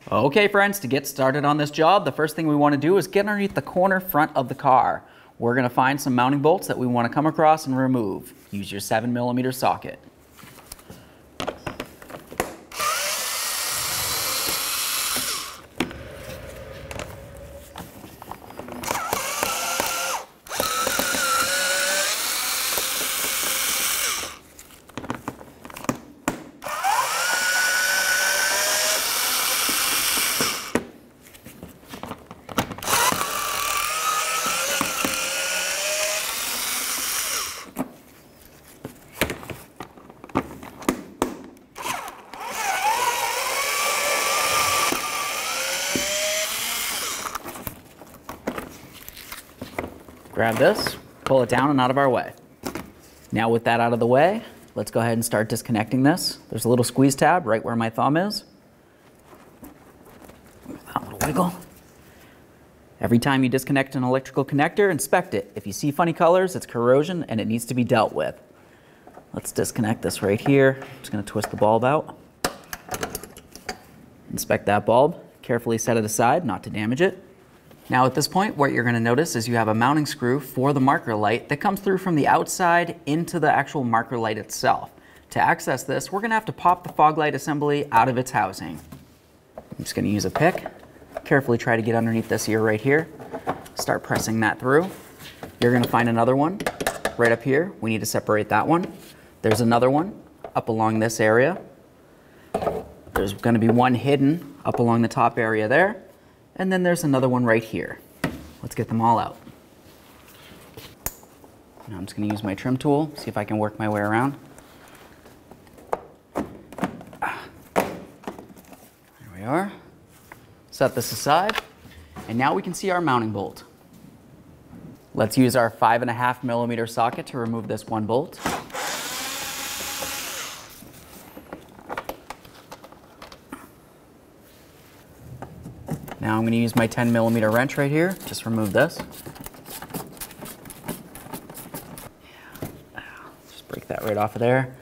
Okay friends, to get started on this job, the first thing we want to do is get underneath the corner front of the car. We're going to find some mounting bolts that we want to come across and remove. Use your 7mm socket. Grab this, pull it down and out of our way. Now with that out of the way, let's go ahead and start disconnecting this. There's a little squeeze tab right where my thumb is. That little wiggle. Every time you disconnect an electrical connector, inspect it. If you see funny colors, it's corrosion and it needs to be dealt with. Let's disconnect this right here. I'm just going to twist the bulb out. Inspect that bulb. Carefully set it aside, not to damage it. Now at this point, what you're going to notice is you have a mounting screw for the marker light that comes through from the outside into the actual marker light itself. To access this, we're going to have to pop the fog light assembly out of its housing. I'm just going to use a pick. Carefully try to get underneath this ear right here. Start pressing that through. You're going to find another one right up here. We need to separate that one. There's another one up along this area. There's going to be one hidden up along the top area there. And then there's another one right here. Let's get them all out. Now I'm just going to use my trim tool, see if I can work my way around. There we are. Set this aside, and now we can see our mounting bolt. Let's use our 5.5mm socket to remove this one bolt. Now I'm going to use my 10mm wrench right here. Just remove this. Just break that right off of there.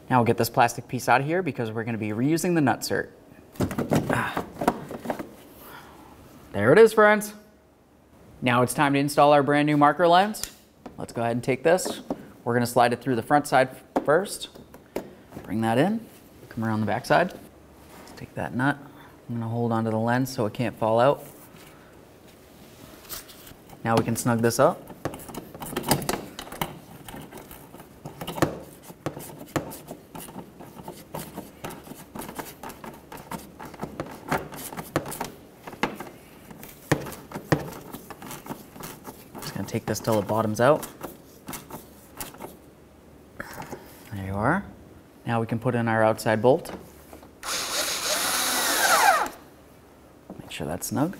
Now we'll get this plastic piece out of here because we're going to be reusing the nutsert. There it is, friends. Now it's time to install our brand new marker lens. Let's go ahead and take this. We're going to slide it through the front side first. Bring that in. Come around the back side. Let's take that nut. I'm going to hold onto the lens so it can't fall out. Now we can snug this up. Just going to take this till it bottoms out. There you are. Now we can put in our outside bolt. Sure that's snug.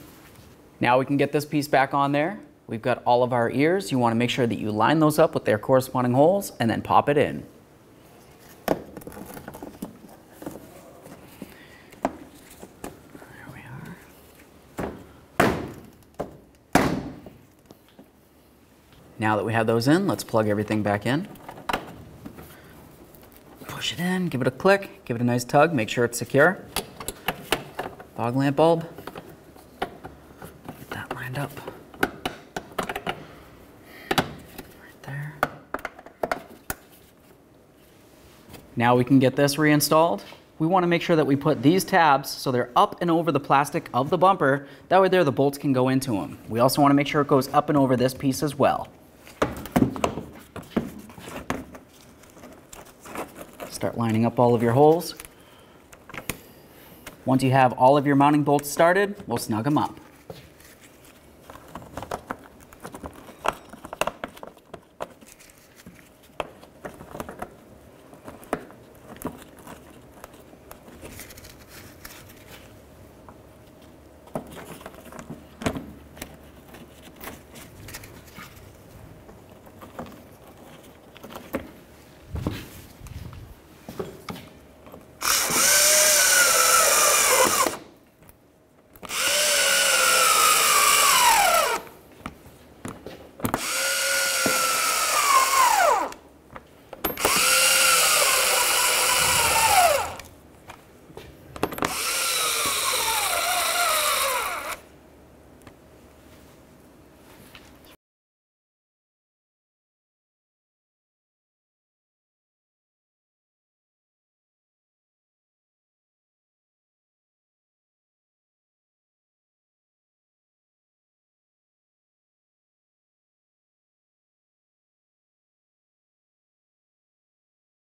Now we can get this piece back on there. We've got all of our ears. You want to make sure that you line those up with their corresponding holes and then pop it in. There we are. Now that we have those in, let's plug everything back in. Push it in, give it a click, give it a nice tug, make sure it's secure. Fog lamp bulb. Up right there. Now we can get this reinstalled. We want to make sure that we put these tabs so they're up and over the plastic of the bumper. That way there the bolts can go into them. We also want to make sure it goes up and over this piece as well. Start lining up all of your holes. Once you have all of your mounting bolts started, we'll snug them up.